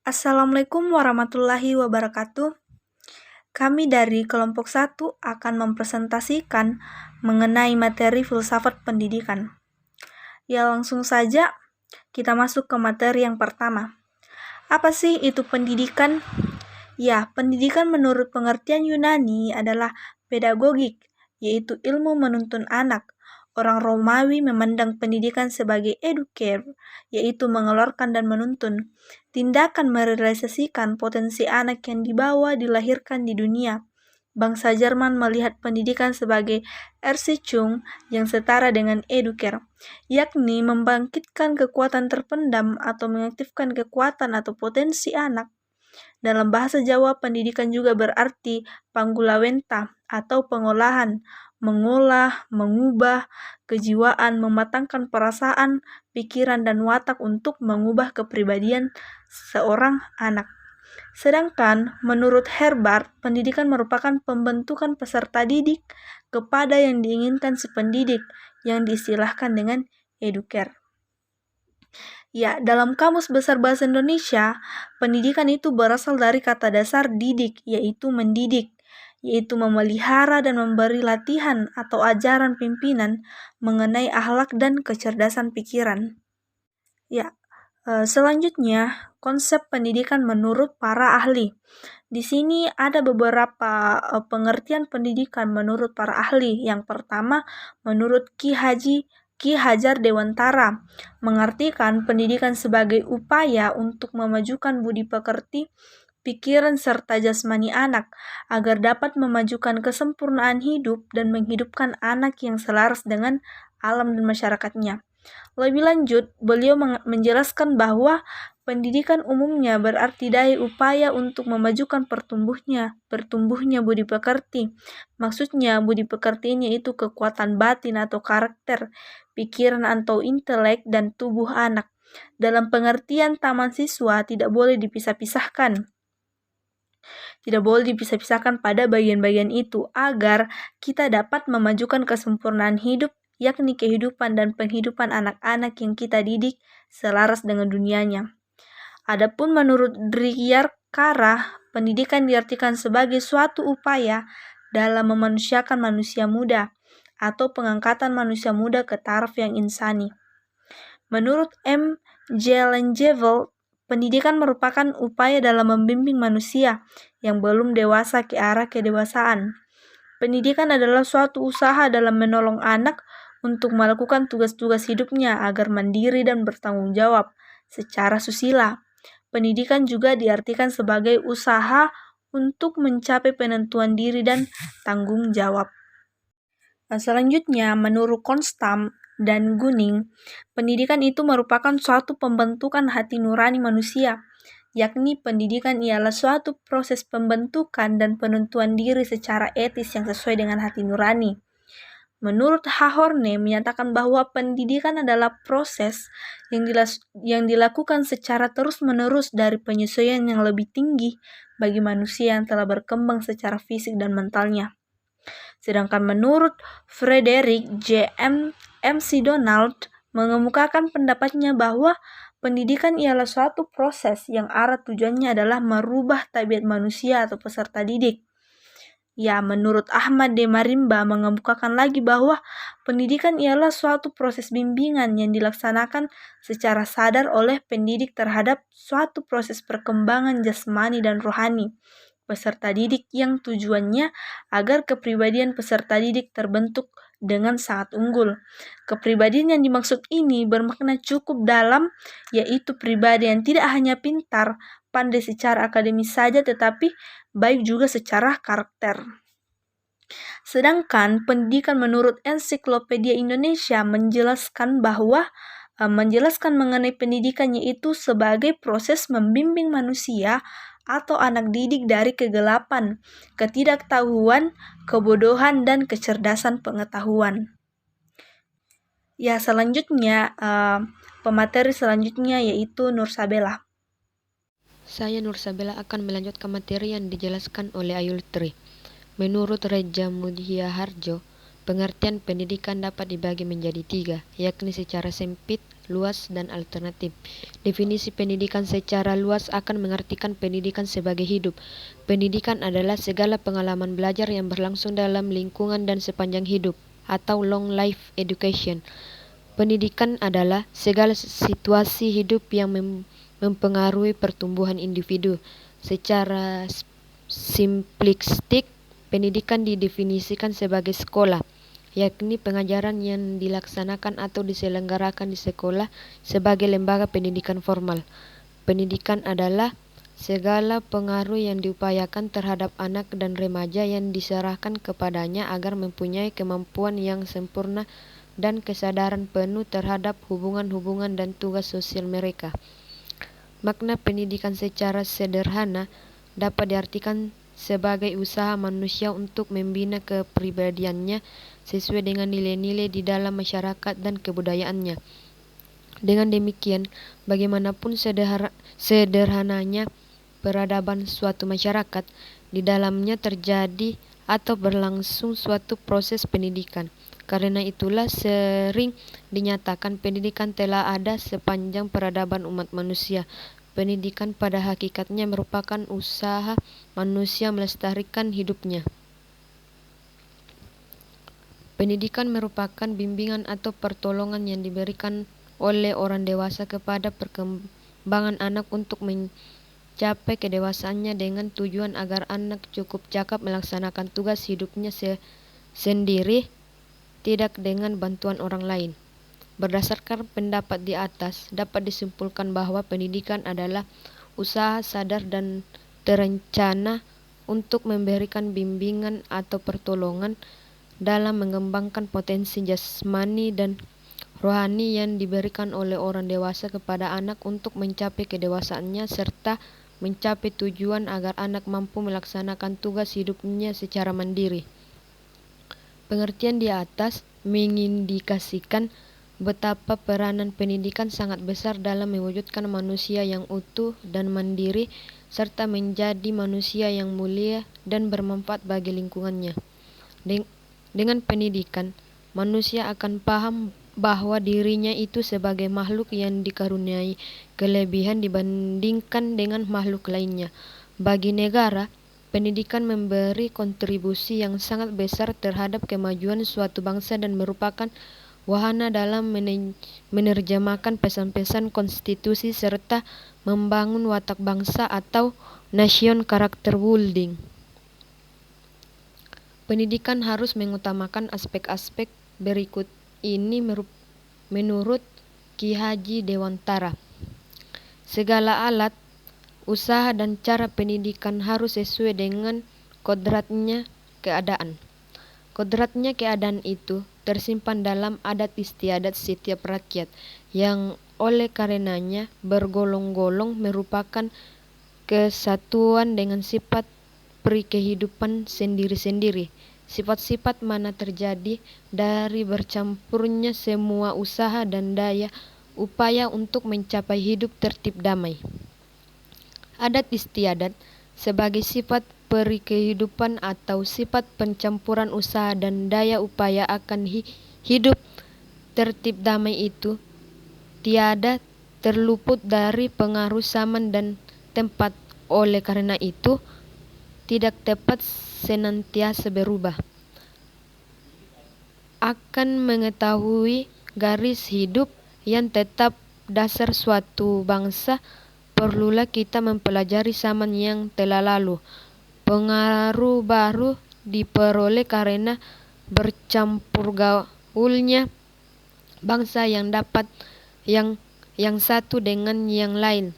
Assalamualaikum warahmatullahi wabarakatuh. Kami dari kelompok 1 akan mempresentasikan mengenai materi filsafat pendidikan. Ya, langsung saja kita masuk ke materi yang pertama. Apa sih itu pendidikan? Ya, pendidikan menurut pengertian Yunani adalah pedagogik, yaitu ilmu menuntun anak. Orang Romawi memandang pendidikan sebagai educare, yaitu mengeluarkan dan menuntun. Tindakan merealisasikan potensi anak yang dibawa dilahirkan di dunia. Bangsa Jerman melihat pendidikan sebagai Erziehung yang setara dengan educare, yakni membangkitkan kekuatan terpendam atau mengaktifkan kekuatan atau potensi anak. Dalam bahasa Jawa, pendidikan juga berarti panggulawenta atau pengolahan, mengolah, mengubah kejiwaan, mematangkan perasaan, pikiran, dan watak untuk mengubah kepribadian seorang anak. Sedangkan menurut Herbart, pendidikan merupakan pembentukan peserta didik kepada yang diinginkan si pendidik yang diistilahkan dengan educare. Ya, dalam Kamus Besar Bahasa Indonesia, pendidikan itu berasal dari kata dasar didik, yaitu mendidik, yaitu memelihara dan memberi latihan atau ajaran pimpinan mengenai akhlak dan kecerdasan pikiran. Ya, selanjutnya konsep pendidikan menurut para ahli. Di sini ada beberapa pengertian pendidikan menurut para ahli. Yang pertama, menurut Ki Hajar Dewantara, mengartikan pendidikan sebagai upaya untuk memajukan budi pekerti, pikiran serta jasmani anak agar dapat memajukan kesempurnaan hidup dan menghidupkan anak yang selaras dengan alam dan masyarakatnya. Lebih lanjut, beliau menjelaskan bahwa pendidikan umumnya berarti daya upaya untuk memajukan bertumbuhnya budi pekerti. Maksudnya, budi pekerti ini itu kekuatan batin atau karakter, pikiran atau intelek, dan tubuh anak. Dalam pengertian taman siswa tidak boleh dipisah-pisahkan. Tidak boleh dipisah-pisahkan pada bagian-bagian itu agar kita dapat memajukan kesempurnaan hidup, yakni kehidupan dan penghidupan anak-anak yang kita didik selaras dengan dunianya. Adapun menurut Driyar Kara, pendidikan diartikan sebagai suatu upaya dalam memanusiakan manusia muda atau pengangkatan manusia muda ke taraf yang insani. Menurut M. J. Langeveld, pendidikan merupakan upaya dalam membimbing manusia yang belum dewasa ke arah kedewasaan. Pendidikan adalah suatu usaha dalam menolong anak untuk melakukan tugas-tugas hidupnya agar mandiri dan bertanggung jawab secara susila. Pendidikan juga diartikan sebagai usaha untuk mencapai penentuan diri dan tanggung jawab. Selanjutnya, menurut Konstam dan Gunning, pendidikan itu merupakan suatu pembentukan hati nurani manusia, yakni pendidikan ialah suatu proses pembentukan dan penentuan diri secara etis yang sesuai dengan hati nurani. Menurut Hahorne menyatakan bahwa pendidikan adalah proses yang dilakukan secara terus-menerus dari penyesuaian yang lebih tinggi bagi manusia yang telah berkembang secara fisik dan mentalnya. Sedangkan menurut Frederick J. McDonald mengemukakan pendapatnya bahwa pendidikan ialah suatu proses yang arah tujuannya adalah merubah tabiat manusia atau peserta didik. Ya, menurut Ahmad D. Marimba mengemukakan lagi bahwa pendidikan ialah suatu proses bimbingan yang dilaksanakan secara sadar oleh pendidik terhadap suatu proses perkembangan jasmani dan rohani peserta didik yang tujuannya agar kepribadian peserta didik terbentuk dengan sangat unggul. Kepribadian yang dimaksud ini bermakna cukup dalam, yaitu pribadi yang tidak hanya pintar, pandai secara akademis saja, tetapi baik juga secara karakter. Sedangkan pendidikan menurut Ensiklopedia Indonesia menjelaskan mengenai pendidikan yaitu sebagai proses membimbing manusia atau anak didik dari kegelapan, ketidaktahuan, kebodohan, dan kecerdasan pengetahuan. Ya, selanjutnya pemateri selanjutnya yaitu Nursabela. Saya Nursabela akan melanjutkan materi yang dijelaskan oleh Ayul Tri. Menurut Reja Mudhiya Harjo, Pengertian pendidikan dapat dibagi menjadi 3, yakni secara sempit, luas, dan alternatif. Definisi pendidikan secara luas akan mengartikan pendidikan sebagai hidup. Pendidikan adalah segala pengalaman belajar yang berlangsung dalam lingkungan dan sepanjang hidup, atau long life education. Pendidikan adalah segala situasi hidup yang mempengaruhi pertumbuhan individu. Secara simplistik, pendidikan didefinisikan sebagai sekolah, yakni pengajaran yang dilaksanakan atau diselenggarakan di sekolah sebagai lembaga pendidikan formal. Pendidikan adalah segala pengaruh yang diupayakan terhadap anak dan remaja yang diserahkan kepadanya agar mempunyai kemampuan yang sempurna dan kesadaran penuh terhadap hubungan-hubungan dan tugas sosial mereka. Makna pendidikan secara sederhana dapat diartikan sebagai usaha manusia untuk membina kepribadiannya sesuai dengan nilai-nilai di dalam masyarakat dan kebudayaannya. Dengan demikian, bagaimanapun sederhananya peradaban suatu masyarakat, di dalamnya terjadi atau berlangsung suatu proses pendidikan. Karena itulah sering dinyatakan pendidikan telah ada sepanjang peradaban umat manusia. Pendidikan pada hakikatnya merupakan usaha manusia melestarikan hidupnya. Pendidikan merupakan bimbingan atau pertolongan yang diberikan oleh orang dewasa kepada perkembangan anak untuk mencapai kedewasaannya dengan tujuan agar anak cukup cakap melaksanakan tugas hidupnya sendiri, tidak dengan bantuan orang lain. Berdasarkan pendapat di atas, dapat disimpulkan bahwa pendidikan adalah usaha sadar dan terencana untuk memberikan bimbingan atau pertolongan dalam mengembangkan potensi jasmani dan rohani yang diberikan oleh orang dewasa kepada anak untuk mencapai kedewasaannya serta mencapai tujuan agar anak mampu melaksanakan tugas hidupnya secara mandiri. Pengertian di atas mengindikasikan betapa peranan pendidikan sangat besar dalam mewujudkan manusia yang utuh dan mandiri serta menjadi manusia yang mulia dan bermanfaat bagi lingkungannya. Dengan pendidikan, manusia akan paham bahwa dirinya itu sebagai makhluk yang dikaruniai kelebihan dibandingkan dengan makhluk lainnya. Bagi negara, pendidikan memberi kontribusi yang sangat besar terhadap kemajuan suatu bangsa dan merupakan wahana dalam menerjemahkan pesan-pesan konstitusi serta membangun watak bangsa atau nation character building. Pendidikan harus mengutamakan aspek-aspek berikut ini menurut Ki Haji Dewantara. Segala alat, usaha dan cara pendidikan harus sesuai dengan kodratnya keadaan. Kodratnya keadaan itu tersimpan dalam adat istiadat setiap rakyat yang oleh karenanya bergolong-golong merupakan kesatuan dengan sifat peri kehidupan sendiri-sendiri. Sifat-sifat mana terjadi dari bercampurnya semua usaha dan daya upaya untuk mencapai hidup tertib damai. Adat istiadat sebagai sifat peri kehidupan atau sifat pencampuran usaha dan daya upaya akan hidup tertib damai itu tiada terluput dari pengaruh zaman dan tempat. Oleh karena itu, tidak tepat senantiasa berubah. Akan mengetahui garis hidup yang tetap dasar suatu bangsa, perlulah kita mempelajari zaman yang telah lalu. Pengaruh baru diperoleh karena bercampur gaulnya bangsa yang dapat yang satu dengan yang lain.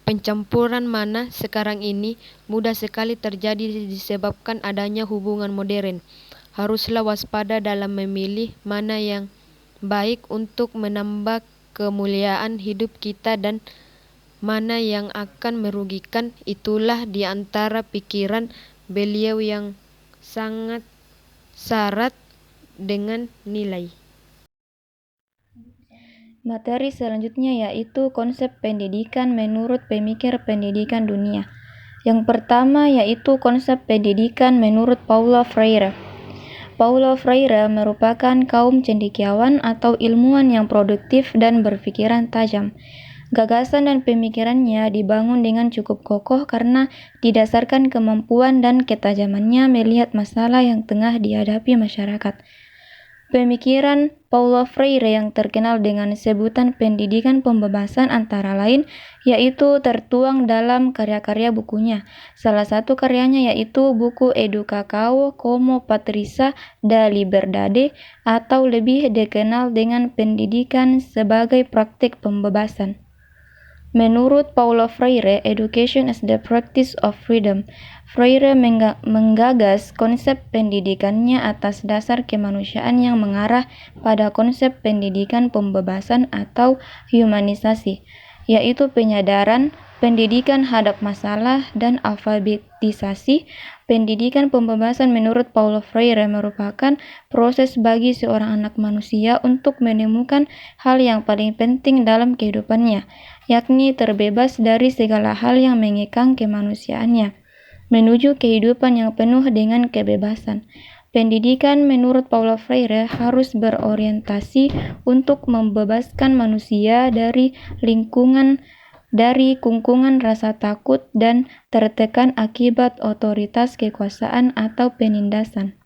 Pencampuran mana sekarang ini mudah sekali terjadi disebabkan adanya hubungan modern. Haruslah waspada dalam memilih mana yang baik untuk menambah kemuliaan hidup kita dan mana yang akan merugikan. Itulah di antara pikiran beliau yang sangat syarat dengan nilai. Materi selanjutnya yaitu konsep pendidikan menurut pemikir pendidikan dunia. Yang pertama yaitu konsep pendidikan menurut Paulo Freire. Paulo Freire merupakan kaum cendekiawan atau ilmuwan yang produktif dan berpikiran tajam. Gagasan dan pemikirannya dibangun dengan cukup kokoh karena didasarkan kemampuan dan ketajamannya melihat masalah yang tengah dihadapi masyarakat. Pemikiran Paulo Freire yang terkenal dengan sebutan pendidikan pembebasan antara lain yaitu tertuang dalam karya-karya bukunya. Salah satu karyanya yaitu buku Educação como Patrícia da Liberdade atau lebih dikenal dengan pendidikan sebagai praktik pembebasan. Menurut Paulo Freire, education is the practice of freedom. Freire menggagas konsep pendidikannya atas dasar kemanusiaan yang mengarah pada konsep pendidikan pembebasan atau humanisasi, yaitu penyadaran, pendidikan hadap masalah, dan alfabetisasi. Pendidikan pembebasan menurut Paulo Freire merupakan proses bagi seorang anak manusia untuk menemukan hal yang paling penting dalam kehidupannya, yakni terbebas dari segala hal yang mengekang kemanusiaannya, menuju kehidupan yang penuh dengan kebebasan. Pendidikan menurut Paulo Freire harus berorientasi untuk membebaskan manusia dari kungkungan rasa takut dan tertekan akibat otoritas kekuasaan atau penindasan.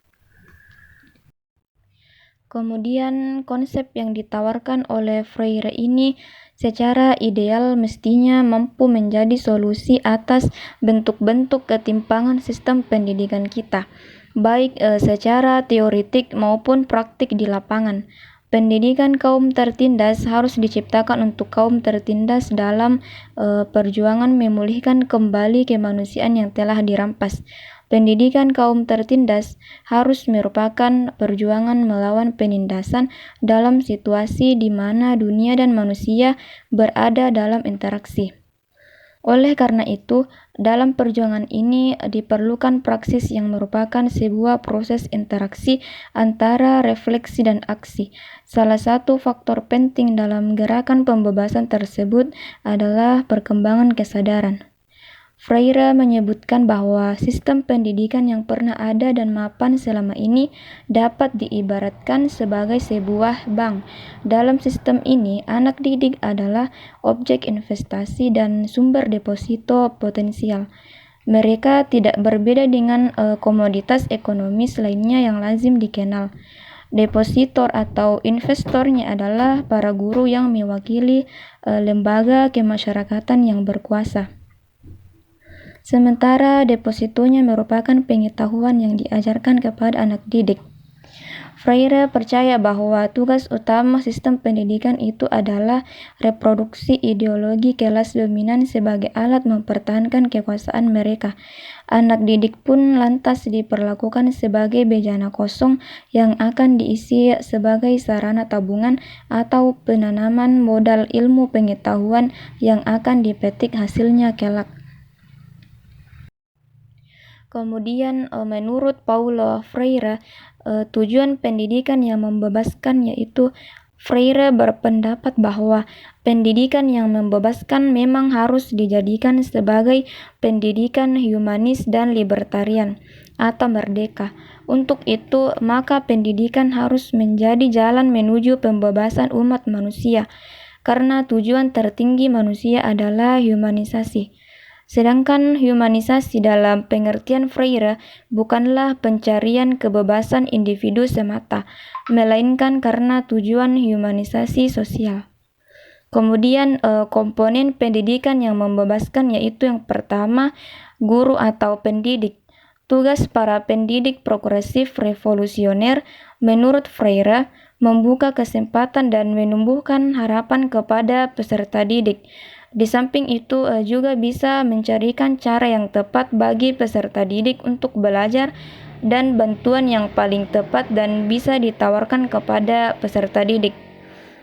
Kemudian konsep yang ditawarkan oleh Freire ini secara ideal mestinya mampu menjadi solusi atas bentuk-bentuk ketimpangan sistem pendidikan kita, baik secara teoretik maupun praktik di lapangan. Pendidikan kaum tertindas harus diciptakan untuk kaum tertindas dalam perjuangan memulihkan kembali kemanusiaan yang telah dirampas. Pendidikan kaum tertindas harus merupakan perjuangan melawan penindasan dalam situasi di mana dunia dan manusia berada dalam interaksi. Oleh karena itu, dalam perjuangan ini diperlukan praksis yang merupakan sebuah proses interaksi antara refleksi dan aksi. Salah satu faktor penting dalam gerakan pembebasan tersebut adalah perkembangan kesadaran. Freire menyebutkan bahwa sistem pendidikan yang pernah ada dan mapan selama ini dapat diibaratkan sebagai sebuah bank. Dalam sistem ini, anak didik adalah objek investasi dan sumber deposito potensial. Mereka tidak berbeda dengan komoditas ekonomis lainnya yang lazim dikenal. Depositor atau investornya adalah para guru yang mewakili lembaga kemasyarakatan yang berkuasa. Sementara depositonya merupakan pengetahuan yang diajarkan kepada anak didik. Freire percaya bahwa tugas utama sistem pendidikan itu adalah reproduksi ideologi kelas dominan sebagai alat mempertahankan kekuasaan mereka. Anak didik pun lantas diperlakukan sebagai bejana kosong yang akan diisi sebagai sarana tabungan atau penanaman modal ilmu pengetahuan yang akan dipetik hasilnya kelak. Kemudian menurut Paulo Freire, tujuan pendidikan yang membebaskan yaitu Freire berpendapat bahwa pendidikan yang membebaskan memang harus dijadikan sebagai pendidikan humanis dan libertarian atau merdeka. Untuk itu, maka pendidikan harus menjadi jalan menuju pembebasan umat manusia, karena tujuan tertinggi manusia adalah humanisasi. Sedangkan humanisasi dalam pengertian Freire bukanlah pencarian kebebasan individu semata, melainkan karena tujuan humanisasi sosial. Kemudian komponen pendidikan yang membebaskan yaitu yang pertama, guru atau pendidik. Tugas para pendidik progresif revolusioner menurut Freire membuka kesempatan dan menumbuhkan harapan kepada peserta didik. Di samping itu juga bisa mencarikan cara yang tepat bagi peserta didik untuk belajar dan bantuan yang paling tepat dan bisa ditawarkan kepada peserta didik,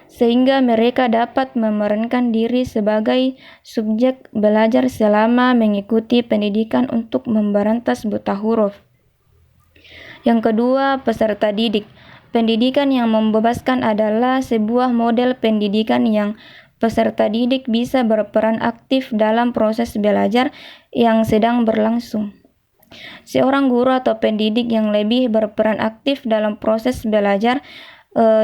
sehingga mereka dapat memerankan diri sebagai subjek belajar selama mengikuti pendidikan untuk memberantas buta huruf. Yang kedua, peserta didik. Pendidikan yang membebaskan adalah sebuah model pendidikan yang peserta didik bisa berperan aktif dalam proses belajar yang sedang berlangsung. Seorang guru atau pendidik yang lebih berperan aktif dalam proses belajar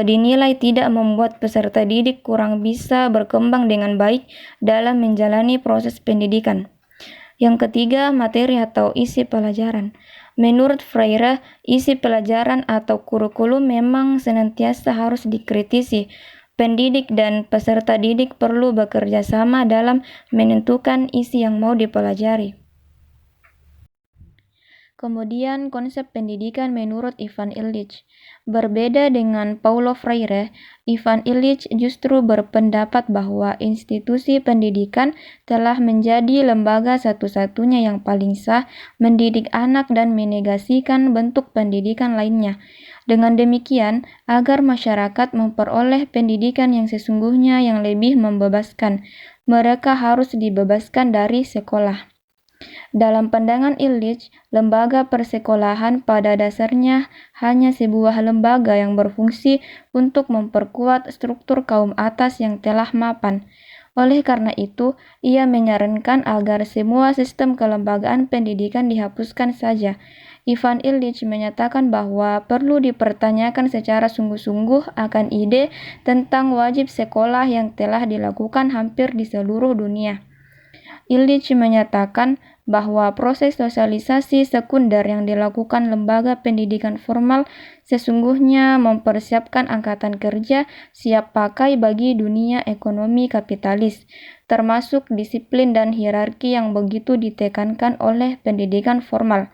dinilai tidak membuat peserta didik kurang bisa berkembang dengan baik dalam menjalani proses pendidikan. Yang ketiga, materi atau isi pelajaran. Menurut Freire, isi pelajaran atau kurikulum memang senantiasa harus dikritisi. Pendidik dan peserta didik perlu bekerja sama dalam menentukan isi yang mau dipelajari. Kemudian konsep pendidikan menurut Ivan Illich. Berbeda dengan Paulo Freire, Ivan Illich justru berpendapat bahwa institusi pendidikan telah menjadi lembaga satu-satunya yang paling sah mendidik anak dan menegasikan bentuk pendidikan lainnya. Dengan demikian, agar masyarakat memperoleh pendidikan yang sesungguhnya yang lebih membebaskan, mereka harus dibebaskan dari sekolah. Dalam pandangan Illich, lembaga persekolahan pada dasarnya hanya sebuah lembaga yang berfungsi untuk memperkuat struktur kaum atas yang telah mapan. Oleh karena itu, ia menyarankan agar semua sistem kelembagaan pendidikan dihapuskan saja. Ivan Illich menyatakan bahwa perlu dipertanyakan secara sungguh-sungguh akan ide tentang wajib sekolah yang telah dilakukan hampir di seluruh dunia. Illich menyatakan bahwa proses sosialisasi sekunder yang dilakukan lembaga pendidikan formal sesungguhnya mempersiapkan angkatan kerja siap pakai bagi dunia ekonomi kapitalis, termasuk disiplin dan hierarki yang begitu ditekankan oleh pendidikan formal.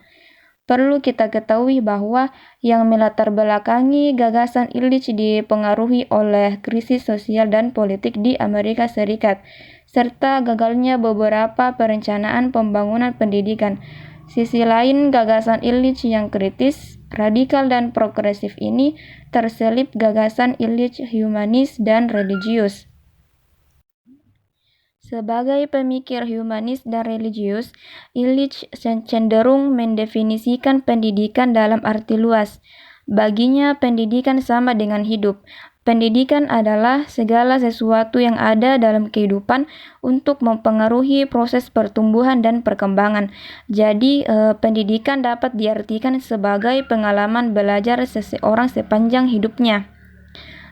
Perlu kita ketahui bahwa yang melatar belakangi gagasan Illich dipengaruhi oleh krisis sosial dan politik di Amerika Serikat, serta gagalnya beberapa perencanaan pembangunan pendidikan. Sisi lain, gagasan Illich yang kritis, radikal dan progresif ini terselip gagasan Illich humanis dan religius. Sebagai pemikir humanis dan religius, Illich cenderung mendefinisikan pendidikan dalam arti luas. Baginya, pendidikan sama dengan hidup. Pendidikan adalah segala sesuatu yang ada dalam kehidupan untuk mempengaruhi proses pertumbuhan dan perkembangan. Jadi, pendidikan dapat diartikan sebagai pengalaman belajar seseorang sepanjang hidupnya.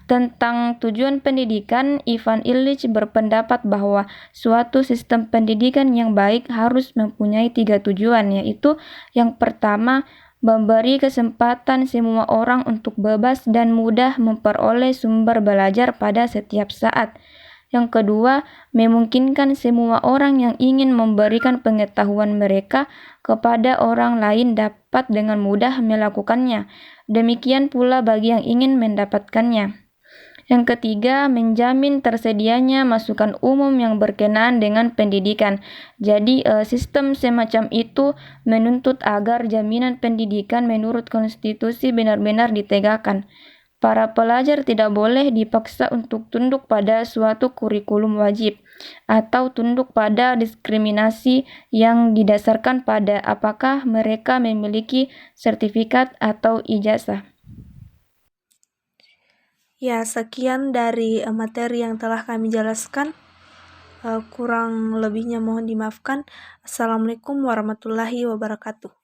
Tentang tujuan pendidikan, Ivan Illich berpendapat bahwa suatu sistem pendidikan yang baik harus mempunyai 3 tujuan, yaitu yang pertama, memberi kesempatan semua orang untuk bebas dan mudah memperoleh sumber belajar pada setiap saat. Yang kedua, memungkinkan semua orang yang ingin memberikan pengetahuan mereka kepada orang lain dapat dengan mudah melakukannya. Demikian pula bagi yang ingin mendapatkannya. Yang ketiga, menjamin tersedianya masukan umum yang berkenaan dengan pendidikan. Jadi, sistem semacam itu menuntut agar jaminan pendidikan menurut konstitusi benar-benar ditegakkan. Para pelajar tidak boleh dipaksa untuk tunduk pada suatu kurikulum wajib atau tunduk pada diskriminasi yang didasarkan pada apakah mereka memiliki sertifikat atau ijazah. Ya, sekian dari materi yang telah kami jelaskan. Kurang lebihnya mohon dimaafkan. Assalamualaikum warahmatullahi wabarakatuh.